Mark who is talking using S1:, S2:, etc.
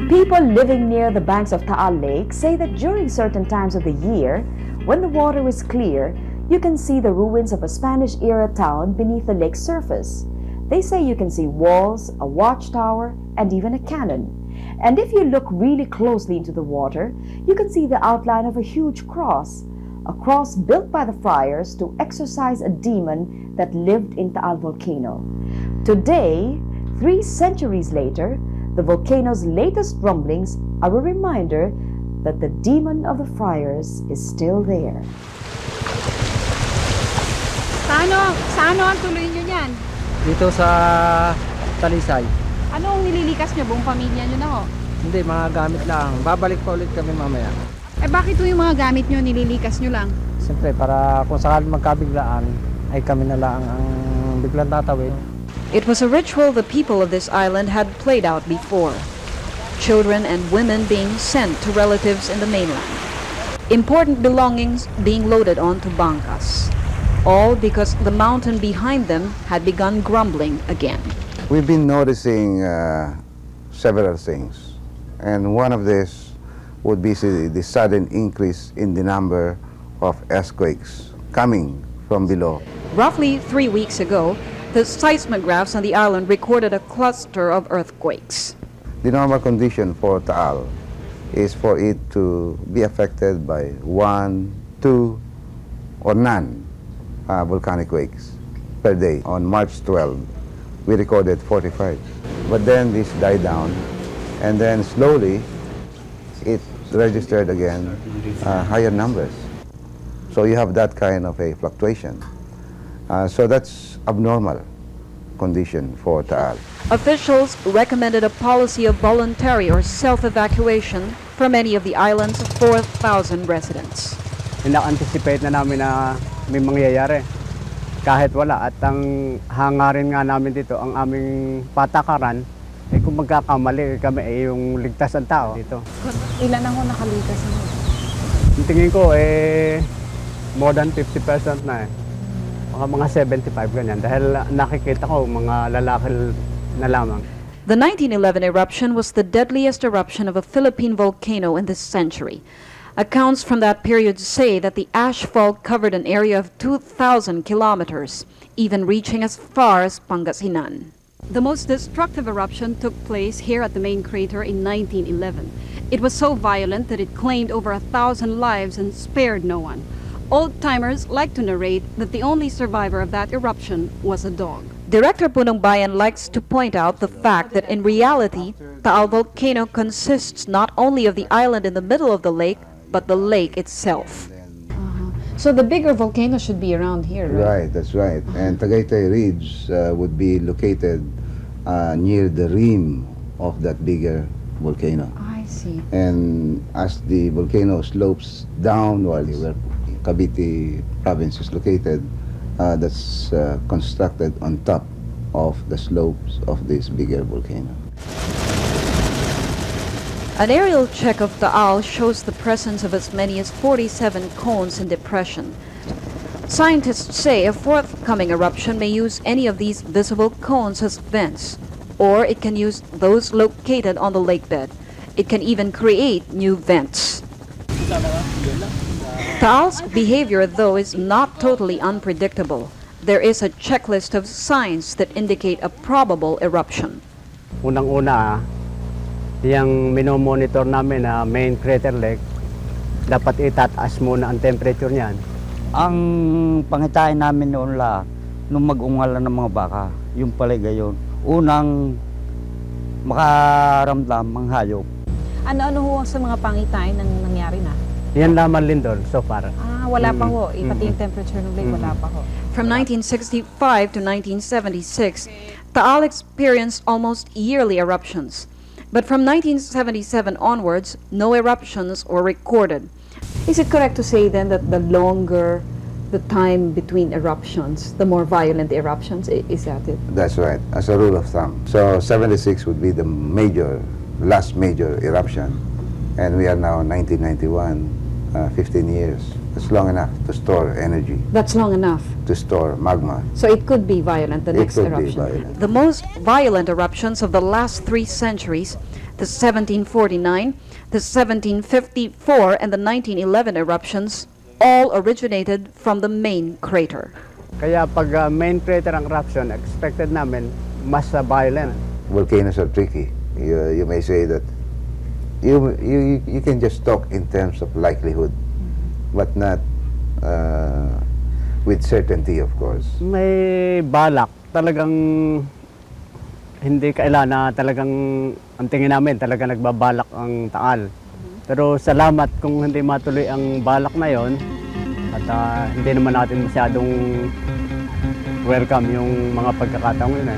S1: People living near the banks of Taal Lake say that during certain times of the year, when the water is clear, you can see the ruins of a Spanish-era town beneath the lake's surface. They say you can see walls, a watchtower, and even a cannon. And if you look really closely into the water, you can see the outline of a huge cross, a cross built by the friars to exorcise a demon that lived in Taal Volcano. Today, 3 centuries later, the volcano's latest rumblings are a reminder that the demon of the friars is still there.
S2: Saan ang tuloy nyo yan?
S3: Dito sa Talisay.
S2: Ano ang nililikas nyo? Buong pamilya nyo na ho?
S3: Hindi, mga gamit lang. Babalik pa ulit kami mamaya.
S2: Eh bakit yung mga gamit nyo nililikas nyo lang?
S3: Siyempre, para kung sakaling magkabiglaan, ay kami na lang ang biglang tatawid.
S4: It was a ritual the people of this island had played out before. Children and women being sent to relatives in the mainland. Important belongings being loaded onto bangkas. All because the mountain behind them had begun grumbling again.
S5: We've been noticing several things, and one of these would be the sudden increase in the number of earthquakes coming from below.
S4: Roughly 3 weeks ago, the seismographs on the island recorded a cluster of earthquakes.
S5: The normal condition for Taal is for it to be affected by 1, 2, or none volcanic quakes per day. On March 12, we recorded 45. But then this died down, and then slowly it registered again higher numbers. So you have that kind of a fluctuation. So that's abnormal condition for Taal.
S4: Officials recommended a policy of voluntary or self-evacuation for many of the island's 4,000 residents.
S3: Ina-anticipate na namin na may mangyayari kahit wala, at ang hangarin nga namin dito, ang aming patakaran ay kung magkakamali kami ay yung ligtas ang tao dito.
S2: Ilan ang ho nakalikas nyo?
S3: Yung tingin ko more than 50% na mga 75 ganyan, dahil nakikita ko mga lalaki na lamang.
S4: The 1911 eruption was the deadliest eruption of a Philippine volcano in this century. Accounts from that period say that the ashfall covered an area of 2,000 kilometers, even reaching as far as Pangasinan. The most destructive eruption took place here at the main crater in 1911. It was so violent that it claimed over 1,000 lives and spared no one. Old-timers like to narrate that the only survivor of that eruption was a dog. Director Punong Bayan likes to point out the fact that in reality, Taal Volcano consists not only of the island in the middle of the lake, but the lake itself.
S2: So the bigger volcano should be around here, right?
S5: Right, that's right. And Tagaytay Ridge would be located near the rim of that bigger volcano.
S2: I see.
S5: And as the volcano slopes downward, where Cavite province is located, that's constructed on top of the slopes of this bigger volcano.
S4: An aerial check of Taal shows the presence of as many as 47 cones in depression. Scientists say a forthcoming eruption may use any of these visible cones as vents, or it can use those located on the lakebed. It can even create new vents. Taal's behavior, though, is not totally unpredictable. There is a checklist of signs that indicate a probable eruption.
S3: Unang-una, yung minomonitor namin na main crater lake, dapat itataas muna ang temperature niyan.
S6: Ang pangitain namin noon nung mag-ungalan ng mga baka, yung pala gayon. Unang makaramdam ang hayop.
S2: Ano ho sa mga pangitain nang nangyari na?
S3: Yan lamang Lindol so far.
S2: Wala pa ho. Pati yung temperature ng lake, wala pa ho.
S4: From 1965 to 1976, Taal experienced almost yearly eruptions. But from 1977 onwards, no eruptions were recorded.
S1: Is it correct to say then that the longer the time between eruptions, the more violent the eruptions? Is that it?
S5: That's right, as a rule of thumb. So 76 would be the last major eruption, and we are now 1991, 15 years. That's long enough to store energy,
S1: That's long enough.
S5: to store magma.
S1: So it could be violent, the
S5: It
S1: next
S5: could be
S1: eruption.
S5: violent.
S4: The most violent eruptions of the last 3 centuries The 1749, the 1754, and the 1911 eruptions all originated from the main crater.
S3: Kaya pag main crater ang eruption, expected namin mas violent.
S5: Volcanoes are tricky. You may say that you can just talk in terms of likelihood, but not with certainty, of course.
S3: May balak, talagang hindi kailan na talagang ang tingin namin talaga nagbabalak ang Taal. Pero salamat kung hindi matuloy ang balak na yon at hindi naman natin masyadong welcome yung mga pagkakataong yun.